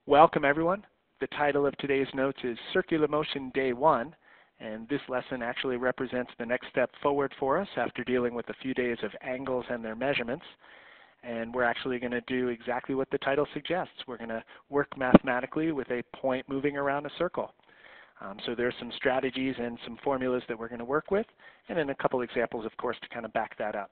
Welcome everyone. The title of today's notes is Circular Motion Day 1, and this lesson actually represents the next step forward for us after dealing with a few days of angles and their measurements. And we're actually going to do exactly what the title suggests. We're going to work mathematically with a point moving around a circle. So there's some strategies and some formulas that we're going to work with, and then a couple examples, of course, to kind of back that up.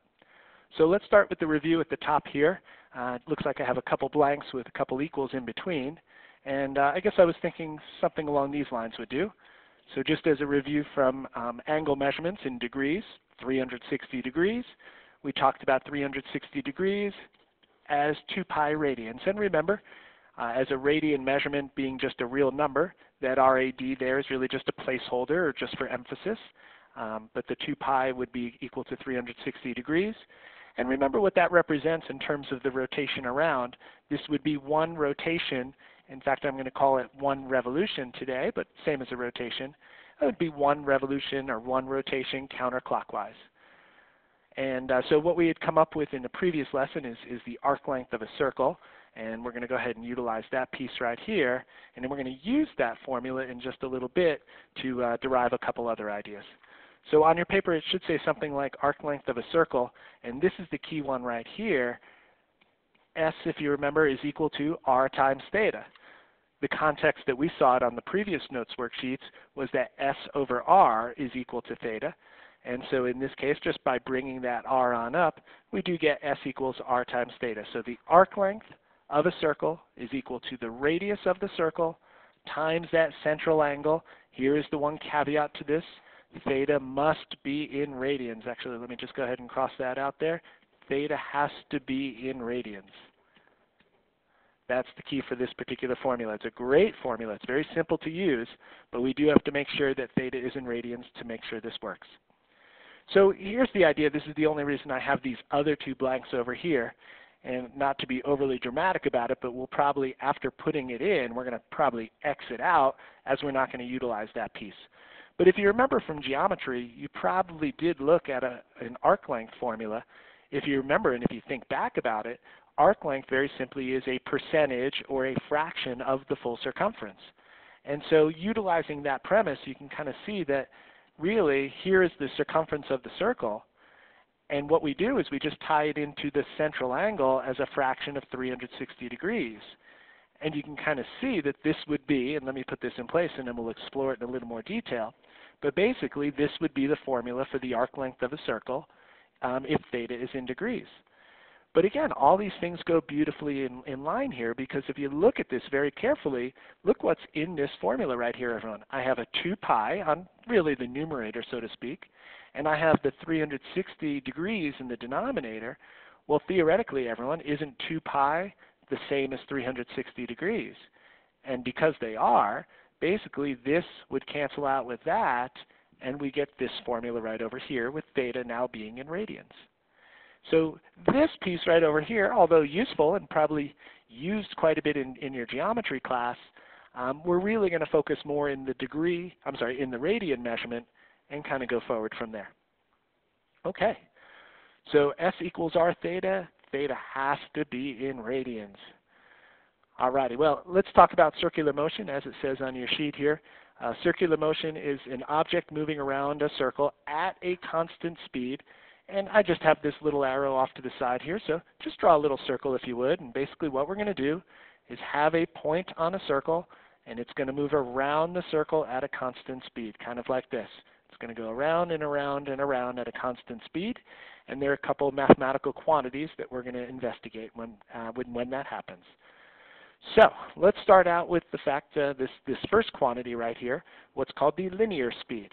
So let's start with the review at the top here. It looks like I have a couple blanks with a couple equals in between. And I guess I was thinking something along these lines would do. So just as a review from angle measurements in degrees, 360 degrees. We talked about 360 degrees as 2 pi radians. And remember, as a radian measurement being just a real number, that RAD there is really just a placeholder or just for emphasis. But the 2 pi would be equal to 360 degrees. And remember what that represents in terms of the rotation around. This would be one rotation. In fact, I'm going to call it one revolution today, but same as a rotation. That would be one revolution or one rotation counterclockwise. And so what we had come up with in the previous lesson is the arc length of a circle. And we're going to go ahead and utilize that piece right here. And then we're going to use that formula in just a little bit to derive a couple other ideas. So on your paper, it should say something like arc length of a circle. And this is the key one right here. S, if you remember, is equal to r times theta. The context that we saw it on the previous notes worksheets was that S over r is equal to theta. And so in this case, just by bringing that r on up, we do get S equals r times theta. So the arc length of a circle is equal to the radius of the circle times that central angle. Here is the one caveat to this. Theta must be in radians. Actually, let me just go ahead and cross that out there. Theta has to be in radians. That's the key for this particular formula. It's a great formula. It's very simple to use, but we do have to make sure that theta is in radians to make sure this works. So here's the idea. This is the only reason I have these other two blanks over here. And not to be overly dramatic about it, but we'll probably, after putting it in, we're going to probably exit out as we're not going to utilize that piece. But if you remember from geometry, you probably did look at an arc length formula. If you remember and if you think back about it, arc length very simply is a percentage or a fraction of the full circumference. And so utilizing that premise, you can kind of see that really here is the circumference of the circle. And what we do is we just tie it into the central angle as a fraction of 360 degrees. And you can kind of see that this would be, and let me put this in place and then we'll explore it in a little more detail, but basically this would be the formula for the arc length of a circle if theta is in degrees. But again, all these things go beautifully in line here, because if you look at this very carefully, look what's in this formula right here, everyone. I have a 2 pi on really the numerator, so to speak, and I have the 360 degrees in the denominator. Well, theoretically, everyone, isn't 2 pi the same as 360 degrees? And because they are, basically this would cancel out with that, and we get this formula right over here with theta now being in radians. So this piece right over here, although useful and probably used quite a bit in your geometry class, we're really going to focus more in the in the radian measurement and kind of go forward from there. Okay, so S equals r theta. Theta has to be in radians. Alrighty, well, let's talk about circular motion as it says on your sheet here. Circular motion is an object moving around a circle at a constant speed. And I just have this little arrow off to the side here, so just draw a little circle if you would. And basically what we're going to do is have a point on a circle, and it's going to move around the circle at a constant speed, kind of like this. It's going to go around and around and around at a constant speed. And there are a couple of mathematical quantities that we're going to investigate when that happens. So let's start out with the fact this first quantity right here, what's called the linear speed.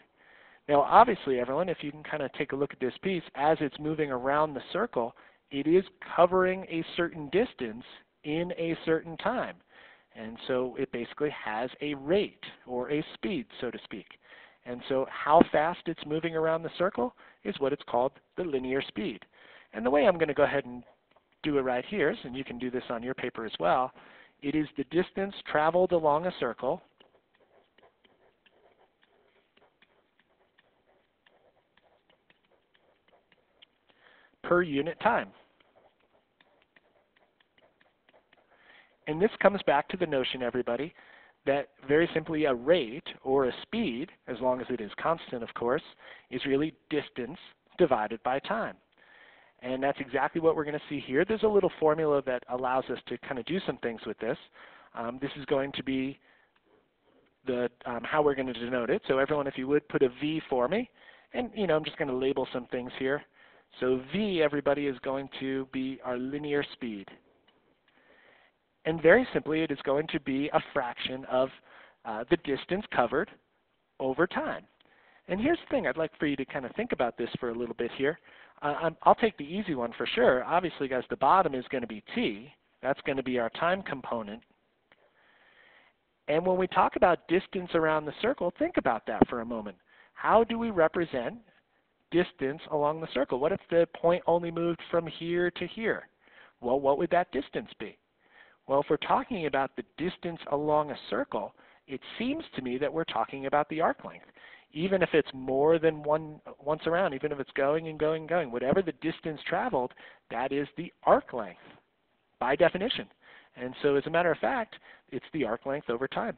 Now obviously, everyone, if you can kind of take a look at this piece, as it's moving around the circle, it is covering a certain distance in a certain time. And so it basically has a rate or a speed, so to speak. And so how fast it's moving around the circle is what it's called the linear speed. And the way I'm going to go ahead and do it right here, and you can do this on your paper as well, it is the distance traveled along a circle per unit time. And this comes back to the notion, everybody, that very simply a rate or a speed, as long as it is constant, of course, is really distance divided by time. And that's exactly what we're going to see here. There's a little formula that allows us to kind of do some things with this. This is going to be the how we're going to denote it. So everyone, if you would, put a V for me. And I'm just going to label some things here. So V, everybody, is going to be our linear speed. And very simply, it is going to be a fraction of the distance covered over time. And here's the thing. I'd like for you to kind of think about this for a little bit here. I'll take the easy one for sure. Obviously, guys, the bottom is going to be t. That's going to be our time component. And when we talk about distance around the circle, think about that for a moment. How do we represent distance along the circle? What if the point only moved from here to here? Well, what would that distance be? Well, if we're talking about the distance along a circle, it seems to me that we're talking about the arc length. Even if it's more than once around, even if it's going and going and going, whatever the distance traveled, that is the arc length by definition. And so as a matter of fact, it's the arc length over time.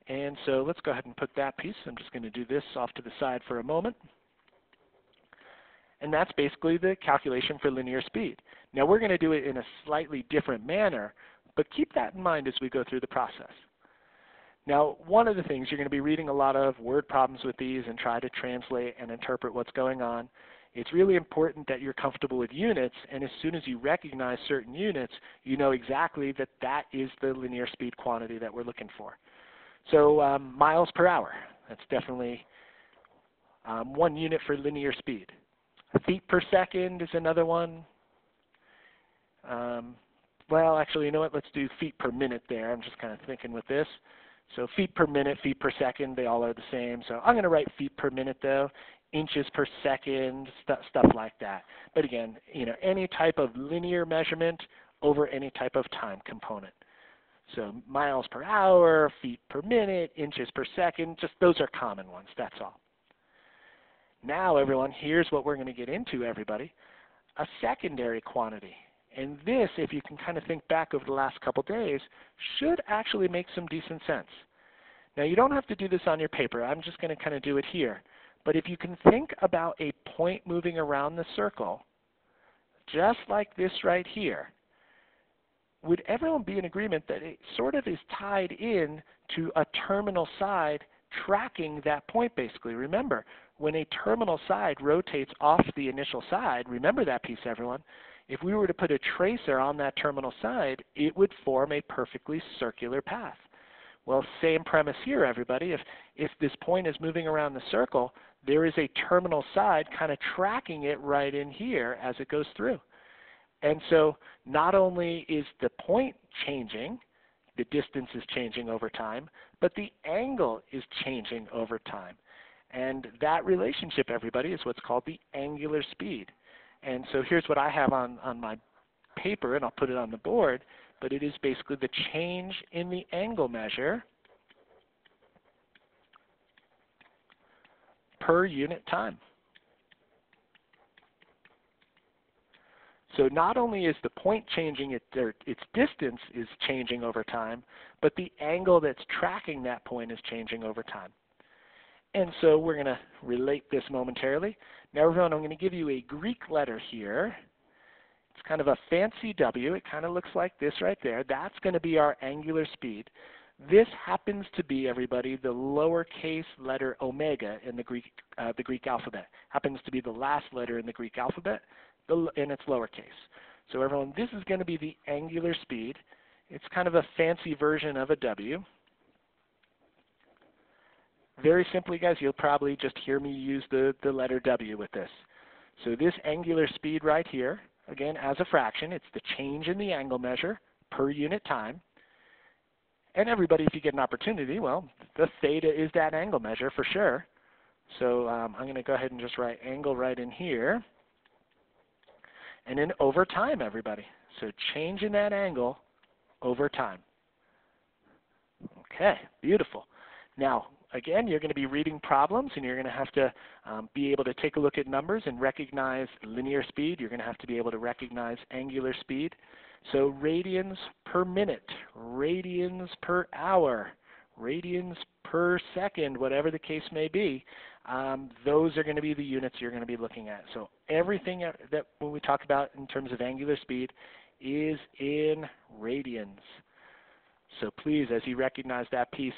And so let's go ahead and put that piece. I'm just going to do this off to the side for a moment. And that's basically the calculation for linear speed. Now we're going to do it in a slightly different manner, but keep that in mind as we go through the process. Now, one of the things, you're going to be reading a lot of word problems with these and try to translate and interpret what's going on. It's really important that you're comfortable with units, and as soon as you recognize certain units, you know exactly that that is the linear speed quantity that we're looking for. So miles per hour, that's definitely one unit for linear speed. Feet per second is another one. Well, actually, you know what? Let's do feet per minute there. I'm just kind of thinking with this. So feet per minute, feet per second, they all are the same. So I'm going to write feet per minute, though. Inches per second, stuff like that. But again, any type of linear measurement over any type of time component. So miles per hour, feet per minute, inches per second, just those are common ones, that's all. Now, everyone, here's what we're going to get into, everybody, a secondary quantity. And this, if you can kind of think back over the last couple days, should actually make some decent sense. Now, you don't have to do this on your paper. I'm just going to kind of do it here. But if you can think about a point moving around the circle, just like this right here, would everyone be in agreement that it sort of is tied in to a terminal side tracking that point, basically? Remember, when a terminal side rotates off the initial side, remember that piece, everyone. If we were to put a tracer on that terminal side, it would form a perfectly circular path. Well, same premise here, everybody. If this point is moving around the circle, there is a terminal side kind of tracking it right in here as it goes through. And so not only is the point changing, the distance is changing over time, but the angle is changing over time. And that relationship, everybody, is what's called the angular speed. And so here's what I have on my paper, and I'll put it on the board, but it is basically the change in the angle measure per unit time. So not only is the point changing, its distance is changing over time, but the angle that's tracking that point is changing over time. And so we're going to relate this momentarily. Now, everyone, I'm going to give you a Greek letter here. It's kind of a fancy W. It kind of looks like this right there. That's going to be our angular speed. This happens to be, everybody, the lowercase letter omega in the Greek alphabet. Happens to be the last letter in the Greek alphabet, and it's lowercase. So, everyone, this is going to be the angular speed. It's kind of a fancy version of a W. Very simply, guys, you'll probably just hear me use the letter W with this. So this angular speed right here, again, as a fraction, it's the change in the angle measure per unit time. And everybody, if you get an opportunity, well, the theta is that angle measure for sure. So I'm going to go ahead and just write angle right in here. And then over time, everybody. So change in that angle over time. Okay, beautiful. Now, again, you're going to be reading problems, and you're going to have to be able to take a look at numbers and recognize linear speed. You're going to have to be able to recognize angular speed. So radians per minute, radians per hour, radians per second, whatever the case may be, those are going to be the units you're going to be looking at. So everything that when we talk about in terms of angular speed is in radians. So please, as you recognize that piece,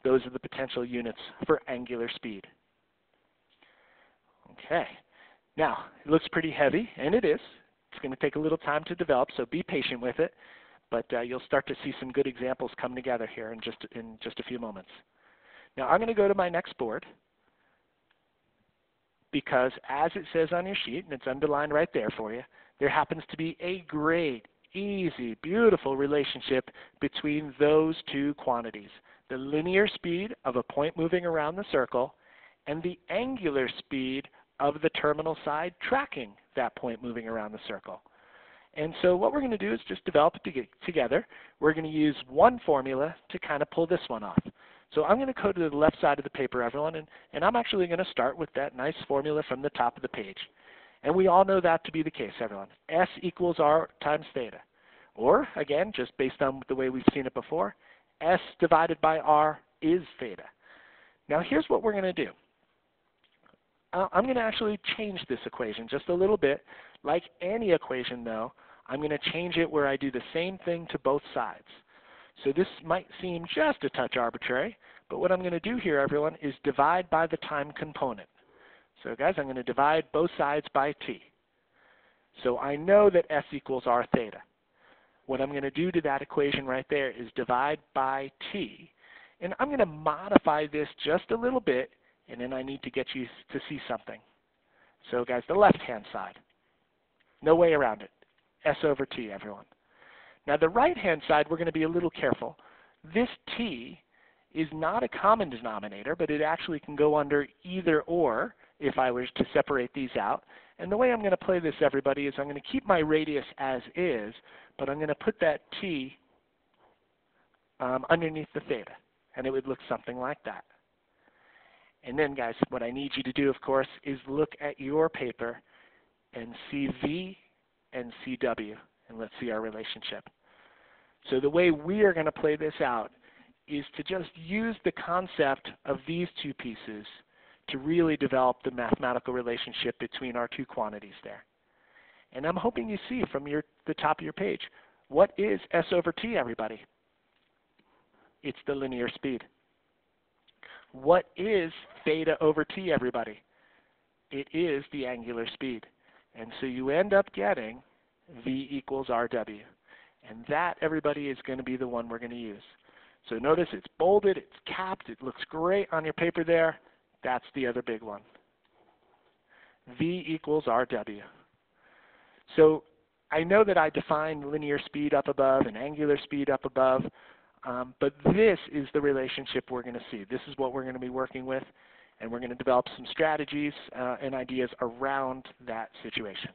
those are the potential units for angular speed. Okay. Now, it looks pretty heavy, and it is. It's going to take a little time to develop, so be patient with it. But you'll start to see some good examples come together here in just a few moments. Now, I'm going to go to my next board because as it says on your sheet, and it's underlined right there for you, there happens to be a great, easy, beautiful relationship between those two quantities, the linear speed of a point moving around the circle and the angular speed of the terminal side tracking that point moving around the circle. And so what we're going to do is just develop it together. We're going to use one formula to kind of pull this one off. So I'm going to go to the left side of the paper, everyone, and I'm actually going to start with that nice formula from the top of the page. And we all know that to be the case, everyone. S equals R times theta. Or, again, just based on the way we've seen it before, S divided by R is theta. Now here's what we're going to do. I'm going to actually change this equation just a little bit. Like any equation, though, I'm going to change it where I do the same thing to both sides. So this might seem just a touch arbitrary, but what I'm going to do here, everyone, is divide by the time component. So guys, I'm going to divide both sides by t. So I know that S equals R theta. What I'm going to do to that equation right there is divide by t. And I'm going to modify this just a little bit, and then I need to get you to see something. So guys, the left-hand side. No way around it. S over t, everyone. Now the right-hand side, we're going to be a little careful. This t is not a common denominator, but it actually can go under either or if I was to separate these out. And the way I'm going to play this, everybody, is I'm going to keep my radius as is, but I'm going to put that t underneath the theta, and it would look something like that. And then, guys, what I need you to do, of course, is look at your paper and see V and see W, and let's see our relationship. So the way we are going to play this out is to just use the concept of these two pieces to really develop the mathematical relationship between our two quantities there. And I'm hoping you see from the top of your page, what is S over T, everybody? It's the linear speed. What is theta over T, everybody? It is the angular speed. And so you end up getting V equals RW. And that, everybody, is going to be the one we're going to use. So notice it's bolded, it's capped, it looks great on your paper there. That's the other big one. V equals RW. So I know that I defined linear speed up above and angular speed up above, but this is the relationship we're going to see. This is what we're going to be working with, and we're going to develop some strategies and ideas around that situation.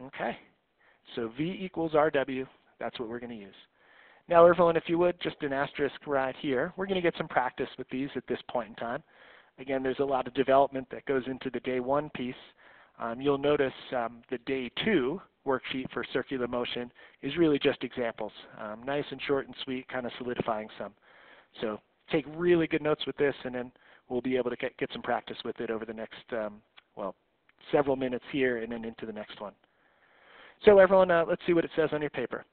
Okay, so V equals RW, that's what we're going to use. Now, everyone, if you would, just an asterisk right here. We're going to get some practice with these at this point in time. Again, there's a lot of development that goes into the day one piece. You'll notice the day two worksheet for circular motion is really just examples. Nice and short and sweet, kind of solidifying some. So take really good notes with this, and then we'll be able to get some practice with it over the next, well, several minutes here and then into the next one. So everyone, let's see what it says on your paper.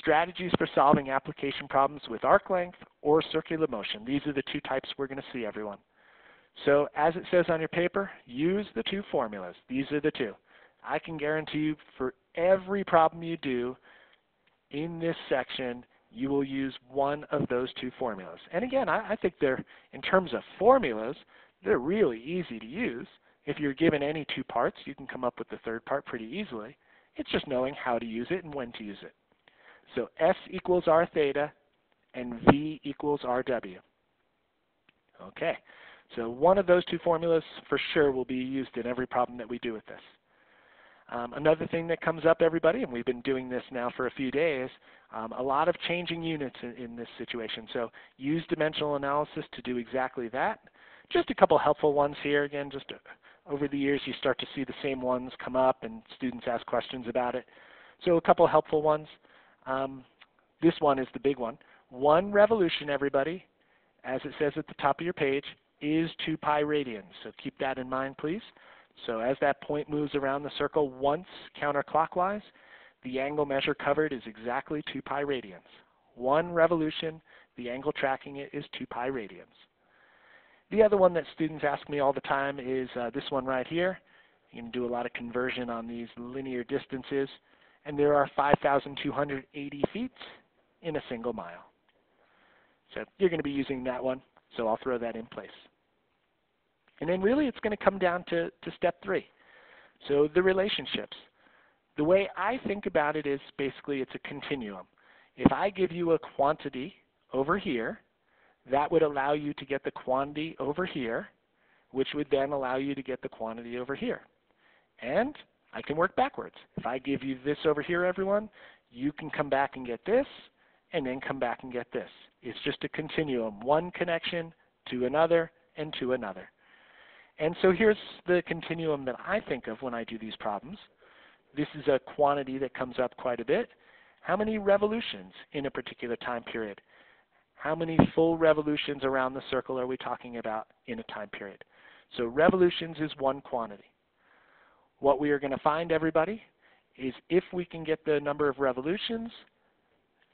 Strategies for solving application problems with arc length or circular motion. These are the two types we're going to see, everyone. So as it says on your paper, use the two formulas. These are the two. I can guarantee you for every problem you do in this section, you will use one of those two formulas. And again, I think they're, in terms of formulas, they're really easy to use. If you're given any two parts, you can come up with the third part pretty easily. It's just knowing how to use it and when to use it. So S equals R theta and V equals RW. Okay, so one of those two formulas for sure will be used in every problem that we do with this. Another thing that comes up, everybody, and we've been doing this now for a few days, a lot of changing units in this situation. So use dimensional analysis to do exactly that. Just a couple helpful ones here. Again, just over the years you start to see the same ones come up and students ask questions about it. So a couple helpful ones. This one is the big one. 1 revolution, everybody, as it says at the top of your page, is 2 pi radians. So keep that in mind, please. So as that point moves around the circle once counterclockwise, the angle measure covered is exactly 2 pi radians. 1 revolution, the angle tracking it is 2 pi radians. The other one that students ask me all the time is this one right here. You can do a lot of conversion on these linear distances, and there are 5,280 feet in a single mile. So you're going to be using that one, so I'll throw that in place. And then really it's going to come down to step 3. So the relationships. The way I think about it is basically it's a continuum. If I give you a quantity over here, that would allow you to get the quantity over here, which would then allow you to get the quantity over here. And I can work backwards. If I give you this over here, everyone, you can come back and get this, and then come back and get this. It's just a continuum, one connection to another and to another. And so here's the continuum that I think of when I do these problems. This is a quantity that comes up quite a bit. How many revolutions in a particular time period? How many full revolutions around the circle are we talking about in a time period? So revolutions is one quantity. What we are going to find, everybody, is if we can get the number of revolutions,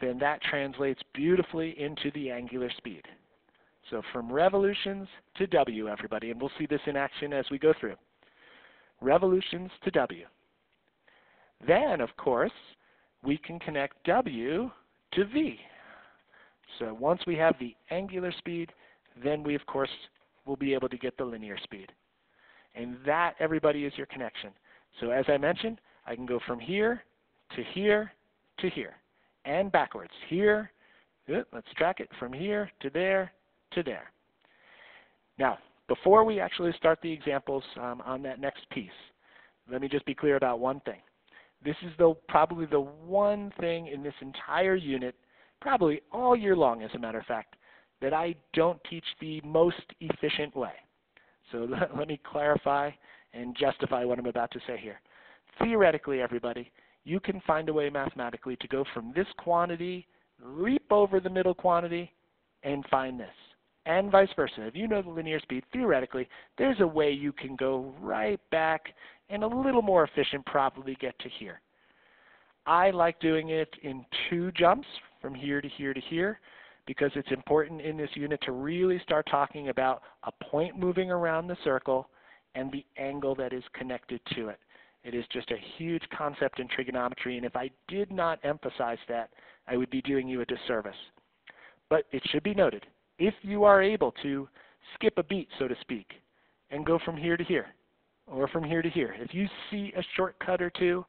then that translates beautifully into the angular speed. So from revolutions to W, everybody, and we'll see this in action as we go through. Revolutions to W. Then, of course, we can connect W to V. So once we have the angular speed, then we, of course, will be able to get the linear speed. And that, everybody, is your connection. So as I mentioned, I can go from here to here to here, and backwards. Here, let's track it, from here to there to there. Now, before we actually start the examples on that next piece, let me just be clear about one thing. This is probably the one thing in this entire unit, probably all year long as a matter of fact, that I don't teach the most efficient way. So let me clarify and justify what I'm about to say here. Theoretically, everybody, you can find a way mathematically to go from this quantity, leap over the middle quantity, and find this. And vice versa. If you know the linear speed, theoretically, there's a way you can go right back and a little more efficient probably get to here. I like doing it in 2 jumps from here to here to here because it's important in this unit to really start talking about a point moving around the circle and the angle that is connected to it. It is just a huge concept in trigonometry, and if I did not emphasize that, I would be doing you a disservice. But it should be noted, if you are able to skip a beat, so to speak, and go from here to here, or from here to here, if you see a shortcut or two,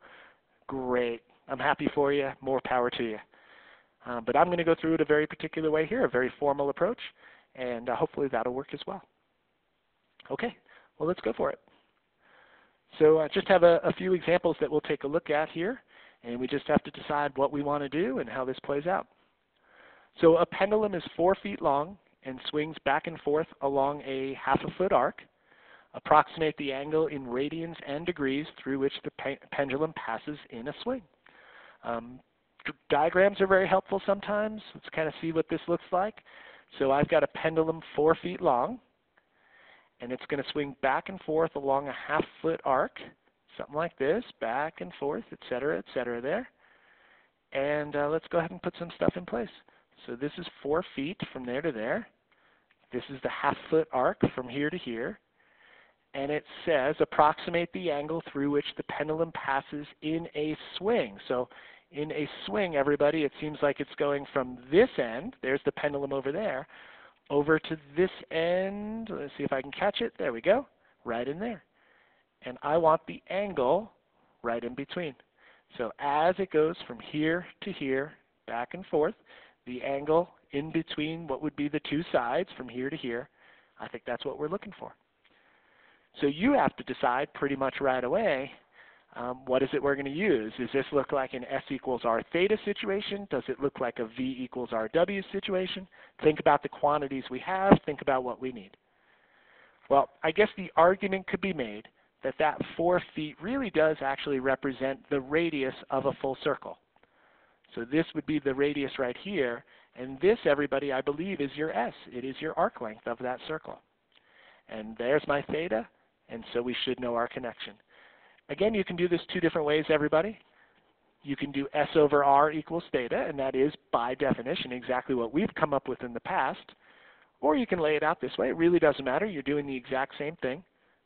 great. I'm happy for you. More power to you. But I'm going to go through it a very particular way here, a very formal approach, and hopefully that'll work as well. Okay, well, let's go for it. So I just have a few examples that we'll take a look at here, and we just have to decide what we want to do and how this plays out. So a pendulum is 4 feet long and swings back and forth along a ½ foot arc. Approximate the angle in radians and degrees through which the pendulum passes in a swing. Diagrams are very helpful sometimes. Let's kind of see what this looks like. So I've got a pendulum 4 feet long, and it's going to swing back and forth along a ½ foot arc, something like this, back and forth, et cetera there. And let's go ahead and put some stuff in place. So this is 4 feet from there to there. This is the ½ foot arc from here to here. And it says approximate the angle through which the pendulum passes in a swing. So in a swing, everybody, it seems like it's going from this end, there's the pendulum over there, over to this end. Let's see if I can catch it. There we go, right in there. And I want the angle right in between. So as it goes from here to here, back and forth, the angle in between what would be the 2 sides from here to here, I think that's what we're looking for. So you have to decide pretty much right away, What is it we're going to use? Does this look like an S equals R theta situation? Does it look like a V equals RW situation? Think about the quantities we have. Think about what we need. Well, I guess the argument could be made that that 4 feet really does actually represent the radius of a full circle. So this would be the radius right here, and this, everybody, I believe is your S. It is your arc length of that circle. And there's my theta, and so we should know our connection. Again, you can do this two different ways, everybody. You can do S over R equals theta, and that is, by definition, exactly what we've come up with in the past. Or you can lay it out this way. It really doesn't matter. You're doing the exact same thing.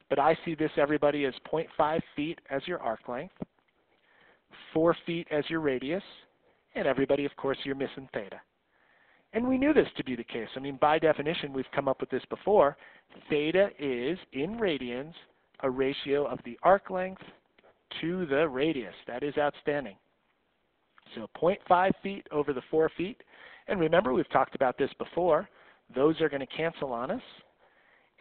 But I see this, everybody, as 0.5 feet as your arc length, 4 feet as your radius, and everybody, of course, you're missing theta. And we knew this to be the case. I mean, by definition, we've come up with this before. Theta is, in radians, a ratio of the arc length to the radius. That is outstanding. So 0.5 feet over the 4 feet. And remember, we've talked about this before. Those are going to cancel on us.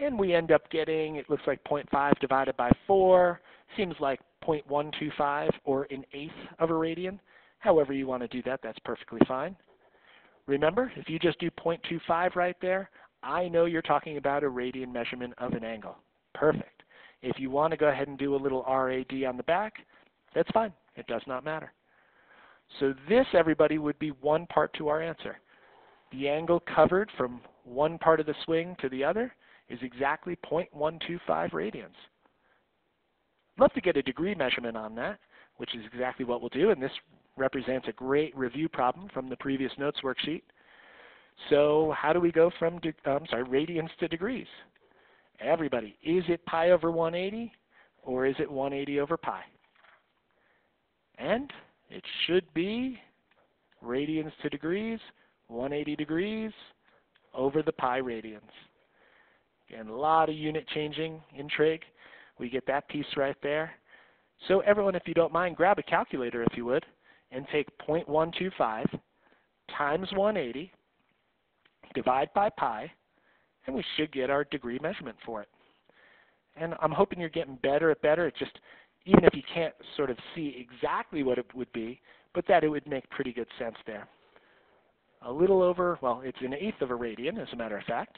And we end up getting, it looks like 0.5 divided by 4. Seems like 0.125 or an eighth of a radian. However you want to do that, that's perfectly fine. Remember, if you just do 0.25 right there, I know you're talking about a radian measurement of an angle. Perfect. If you want to go ahead and do a little RAD on the back, that's fine. It does not matter. So this, everybody, would be one part to our answer. The angle covered from one part of the swing to the other is exactly 0.125 radians. I'd love to get a degree measurement on that, which is exactly what we'll do, and this represents a great review problem from the previous notes worksheet. So how do we go from radians to degrees? Everybody, is it pi over 180 or is it 180 over pi? And it should be radians to degrees, 180 degrees over the pi radians. Again, a lot of unit changing in trig. We get that piece right there. So everyone, if you don't mind, grab a calculator if you would, and take 0.125 times 180, divide by pi, and we should get our degree measurement for it. And I'm hoping you're getting better at better. It's just, even if you can't sort of see exactly what it would be, but that it would make pretty good sense there. A little over, well, it's an eighth of a radian, as a matter of fact.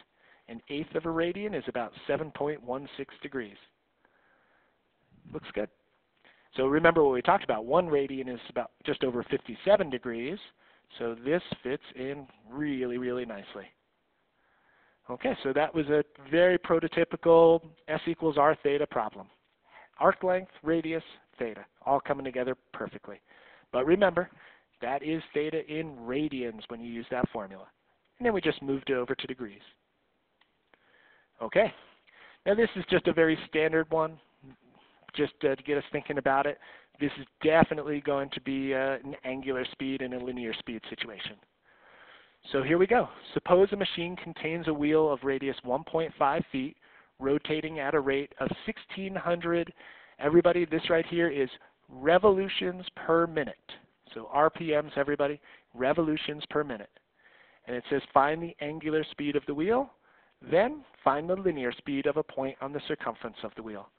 An eighth of a radian is about 7.16 degrees. Looks good. So remember what we talked about. 1 radian is about just over 57 degrees. So this fits in really, really nicely. Okay, so that was a very prototypical S equals R theta problem. Arc length, radius, theta, all coming together perfectly. But remember, that is theta in radians when you use that formula. And then we just moved it over to degrees. Okay, now this is just a very standard one, just to get us thinking about it. This is definitely going to be an angular speed and a linear speed situation. So here we go. Suppose a machine contains a wheel of radius 1.5 feet, rotating at a rate of 1,600. Everybody, this right here is revolutions per minute. So RPMs, everybody, revolutions per minute. And it says find the angular speed of the wheel, then find the linear speed of a point on the circumference of the wheel.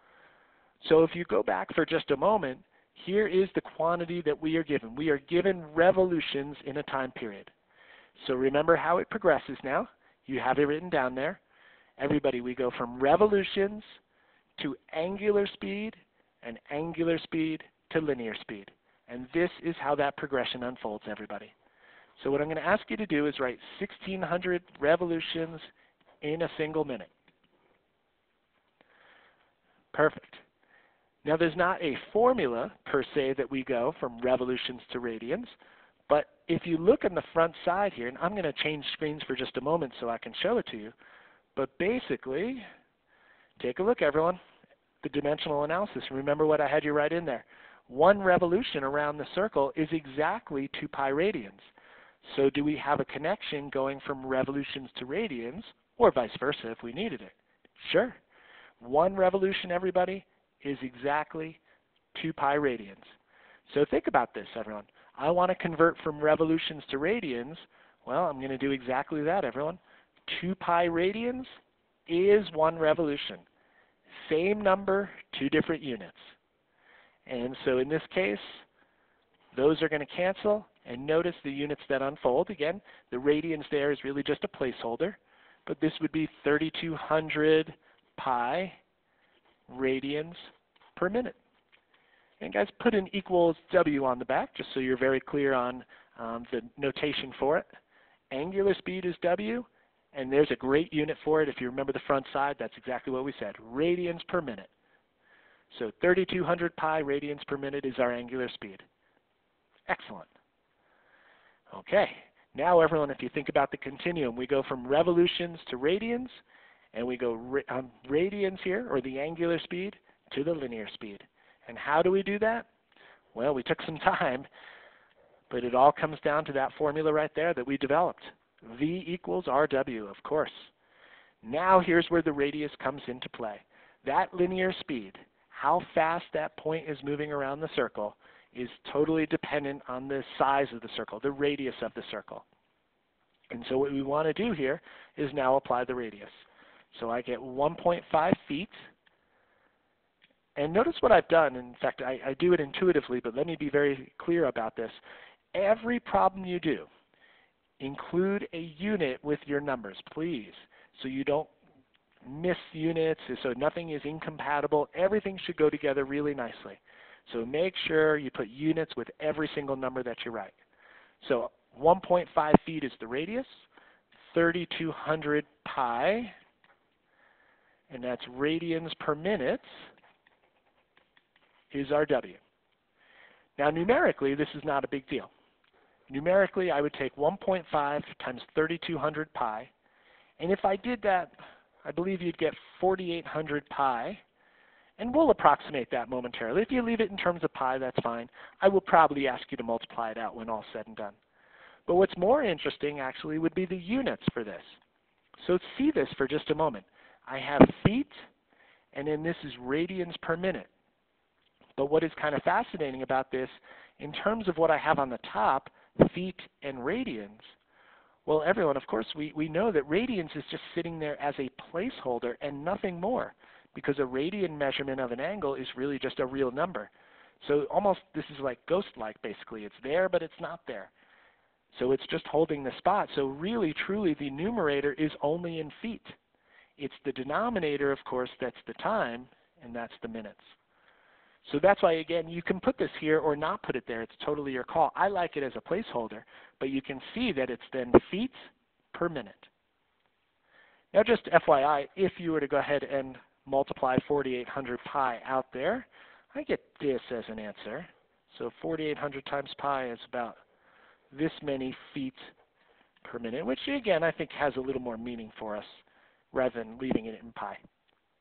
So if you go back for just a moment, here is the quantity that we are given. We are given revolutions in a time period. So remember how it progresses now. You have it written down there. Everybody, we go from revolutions to angular speed and angular speed to linear speed. And this is how that progression unfolds, everybody. So what I'm going to ask you to do is write 1,600 revolutions in a single minute. Perfect. Now there's not a formula per se that we go from revolutions to radians, but if you look on the front side here, and I'm going to change screens for just a moment so I can show it to you, but basically, take a look everyone, the dimensional analysis. Remember what I had you write in there. 1 revolution around the circle is exactly 2 pi radians. So do we have a connection going from revolutions to radians, or vice versa if we needed it? Sure. 1 revolution, everybody, is exactly 2 pi radians. So think about this, everyone. I want to convert from revolutions to radians. Well, I'm going to do exactly that, everyone. 2 pi radians is 1 revolution. Same number, 2 different units. And so in this case, those are going to cancel, and notice the units that unfold. Again, the radians there is really just a placeholder, but this would be 3,200 pi radians per minute. And guys, put an equals W on the back just so you're very clear on the notation for it. Angular speed is W, and there's a great unit for it. If you remember the front side, that's exactly what we said, radians per minute. So 3,200 pi radians per minute is our angular speed. Excellent. Okay, now everyone, if you think about the continuum, we go from revolutions to radians, and we go radians here, or the angular speed, to the linear speed. And how do we do that? Well, we took some time, but it all comes down to that formula right there that we developed. V equals RW, of course. Now here's where the radius comes into play. That linear speed, how fast that point is moving around the circle, is totally dependent on the size of the circle, the radius of the circle. And so what we want to do here is now apply the radius. So I get 1.5 feet. And notice what I've done. In fact, I do it intuitively, but let me be very clear about this. Every problem you do, include a unit with your numbers, please, so you don't miss units, so nothing is incompatible. Everything should go together really nicely. So make sure you put units with every single number that you write. So 1.5 feet is the radius, 3,200 pi, and that's radians per minute, is our W. Now numerically, this is not a big deal. Numerically, I would take 1.5 times 3,200 pi, and if I did that, I believe you'd get 4,800 pi, and we'll approximate that momentarily. If you leave it in terms of pi, that's fine. I will probably ask you to multiply it out when all's said and done. But what's more interesting, actually, would be the units for this. So see this for just a moment. I have feet, and then this is radians per minute. But what is kind of fascinating about this, in terms of what I have on the top, feet and radians, well, everyone, of course, we know that radians is just sitting there as a placeholder and nothing more, because a radian measurement of an angle is really just a real number. So almost this is like ghost-like, basically. It's there, but it's not there. So it's just holding the spot. So really, truly, the numerator is only in feet. It's the denominator, of course, that's the time, and that's the minutes. So that's why, again, you can put this here or not put it there. It's totally your call. I like it as a placeholder, but you can see that it's then feet per minute. Now just FYI, if you were to go ahead and multiply 4,800 pi out there, I get this as an answer. So 4,800 times pi is about this many feet per minute, which again I think has a little more meaning for us rather than leaving it in pi.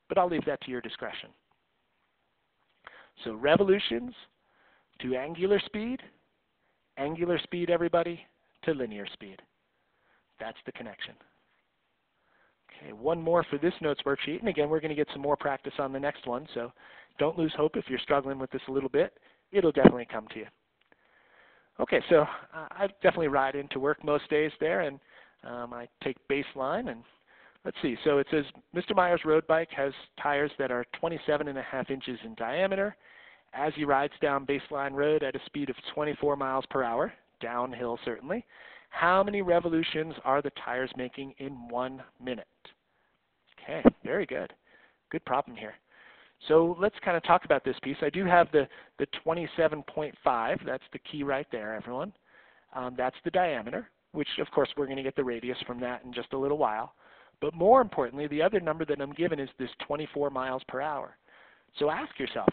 But I'll leave that to your discretion. So revolutions to angular speed, everybody, to linear speed. That's the connection. Okay, one more for this notes worksheet, and again, we're going to get some more practice on the next one, so don't lose hope if you're struggling with this a little bit. It'll definitely come to you. Okay, so I definitely ride into work most days there, and I take baseline, and let's see. So it says, Mr. Meyer's road bike has tires that are 27.5 inches in diameter. As he rides down Baseline Road at a speed of 24 miles per hour, downhill certainly, how many revolutions are the tires making in 1 minute? Okay, very good. Good problem here. So let's kind of talk about this piece. I do have the 27.5. That's the key right there, everyone. That's the diameter, which of course we're going to get the radius from that in just a little while. But more importantly, the other number that I'm given is this 24 miles per hour. So ask yourself,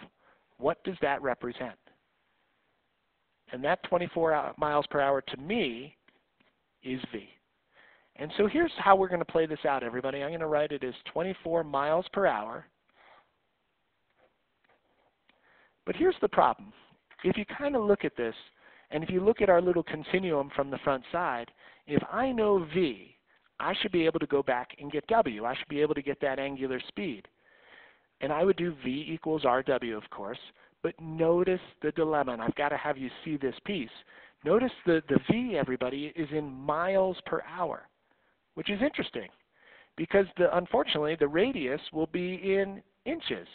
what does that represent? And that 24 miles per hour to me is V. And so here's how we're going to play this out, everybody. I'm going to write it as 24 miles per hour. But here's the problem. If you kind of look at this, and if you look at our little continuum from the front side, if I know V, I should be able to go back and get W. I should be able to get that angular speed. And I would do V equals RW, of course. But notice the dilemma, and I've got to have you see this piece. Notice the V, everybody, is in miles per hour, which is interesting because unfortunately the radius will be in inches.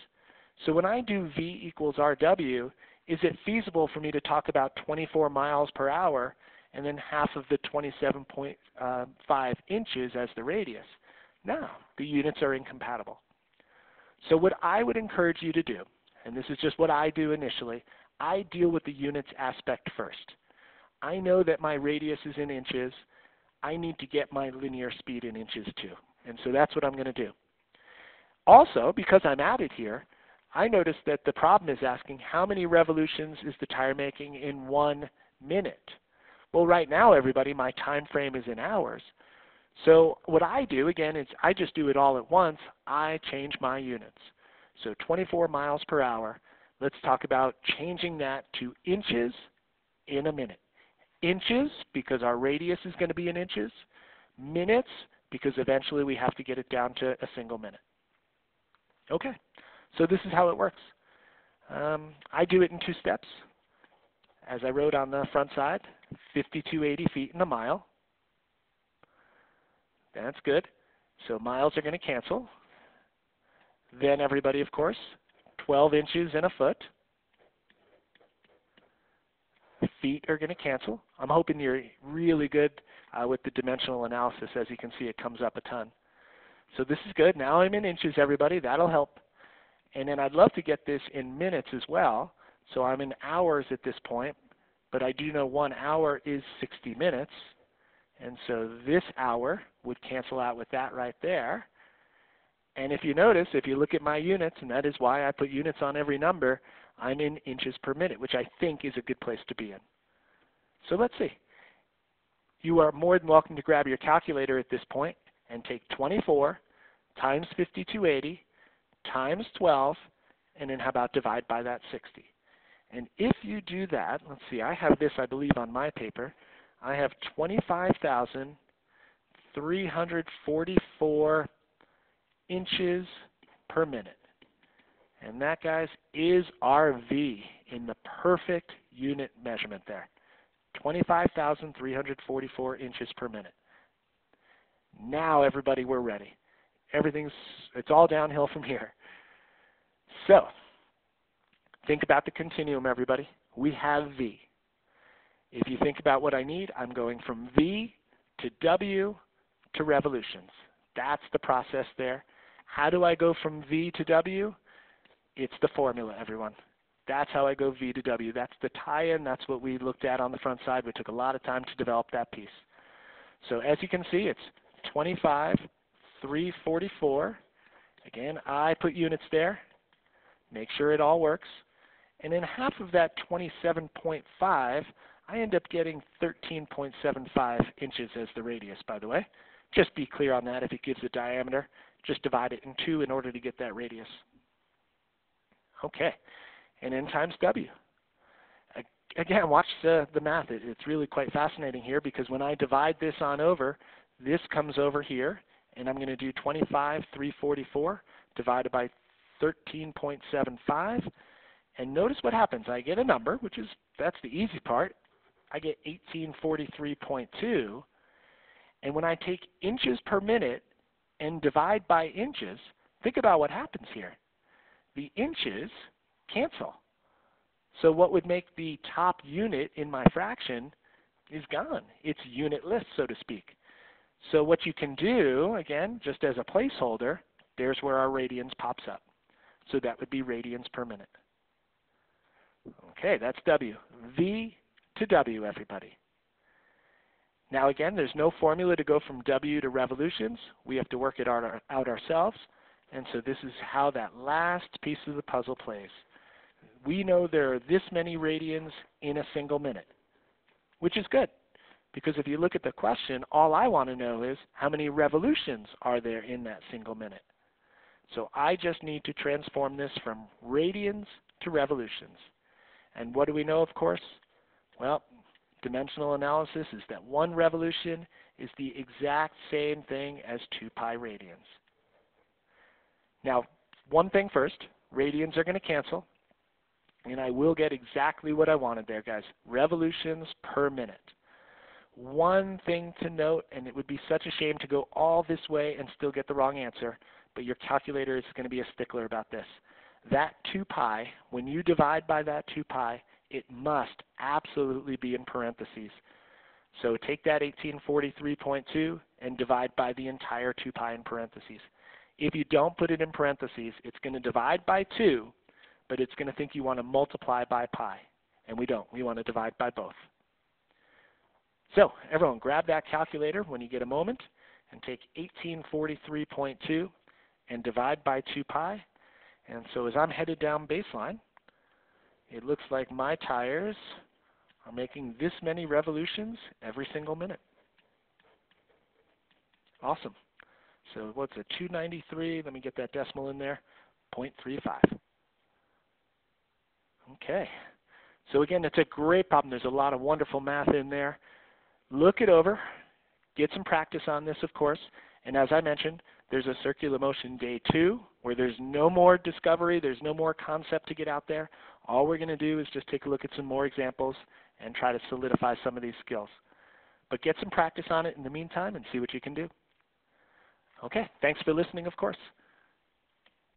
So when I do V equals RW, is it feasible for me to talk about 24 miles per hour and then half of the 27.5 inches as the radius? No, the units are incompatible. So what I would encourage you to do, and this is just what I do initially, I deal with the units aspect first. I know that my radius is in inches. I need to get my linear speed in inches too. And so that's what I'm going to do. Also, because I'm at it here, I noticed that the problem is asking how many revolutions is the tire making in 1 minute. Well, right now, everybody, my time frame is in hours. So what I do, again, is I just do it all at once. I change my units. So 24 miles per hour, let's talk about changing that to inches in a minute. Inches, because our radius is going to be in inches. Minutes, because eventually we have to get it down to a single minute. Okay, so this is how it works. I do it in 2 steps. As I wrote on the front side, 5,280 feet in a mile. That's good. So miles are going to cancel. Then everybody, of course, 12 inches in a foot. Feet are going to cancel. I'm hoping you're really good with the dimensional analysis. As you can see, it comes up a ton. So this is good. Now I'm in inches, everybody. That'll help. And then I'd love to get this in minutes as well. So I'm in hours at this point. But I do know 1 hour is 60 minutes. And so this hour would cancel out with that right there. And if you notice, if you look at my units, and that is why I put units on every number, I'm in inches per minute, which I think is a good place to be in. So let's see. You are more than welcome to grab your calculator at this point and take 24 times 5,280 times 12, and then how about divide by that 60. And if you do that, let's see, I have this, I believe, on my paper. I have 25,344 inches per minute. And that, guys, is our V in the perfect unit measurement there. 25,344 inches per minute. Now, everybody, we're ready. It's all downhill from here. So, think about the continuum, everybody. We have V. If you think about what I need, I'm going from V to W to revolutions. That's the process there. How do I go from V to W? It's the formula, everyone. That's how I go V to W. That's the tie-in. That's what we looked at on the front side. We took a lot of time to develop that piece. So as you can see, it's 25,344. Again, I put units there. Make sure it all works. And then half of that 27.5, I end up getting 13.75 inches as the radius, by the way. Just be clear on that. If it gives a diameter, just divide it in 2 in order to get that radius. Okay, and then times W. Again, watch the math. It's really quite fascinating here because when I divide this on over, this comes over here, and I'm going to do 25,344 divided by 13.75. And notice what happens. I get a number, that's the easy part. I get 1843.2. And when I take inches per minute and divide by inches, think about what happens here. The inches cancel. So what would make the top unit in my fraction is gone. It's unitless, so to speak. So what you can do, again, just as a placeholder, there's where our radians pops up. So that would be radians per minute. Okay, that's W. V to W, everybody. Now again, there's no formula to go from W to revolutions. We have to work it out ourselves. And so this is how that last piece of the puzzle plays. We know there are this many radians in a single minute, which is good. Because if you look at the question, all I want to know is how many revolutions are there in that single minute. So I just need to transform this from radians to revolutions. And what do we know, of course? Well, dimensional analysis is that 1 revolution is the exact same thing as 2 pi radians. Now, one thing first, radians are going to cancel, and I will get exactly what I wanted there, guys, revolutions per minute. One thing to note, and it would be such a shame to go all this way and still get the wrong answer, but your calculator is going to be a stickler about this. that 2 pi, when you divide by that 2 pi, it must absolutely be in parentheses. So take that 1843.2 and divide by the entire 2 pi in parentheses. If you don't put it in parentheses, it's going to divide by 2, but it's going to think you want to multiply by pi. And we don't. We want to divide by both. So everyone, grab that calculator when you get a moment and take 1843.2 and divide by 2 pi. And so as I'm headed down baseline, it looks like my tires are making this many revolutions every single minute. Awesome. So what's a 293? Let me get that decimal in there. 0.35. Okay. So again, it's a great problem. There's a lot of wonderful math in there. Look it over. Get some practice on this, of course. And as I mentioned, there's a circular motion day 2 where there's no more discovery. There's no more concept to get out there. All we're going to do is just take a look at some more examples and try to solidify some of these skills. But get some practice on it in the meantime and see what you can do. Okay, thanks for listening, of course.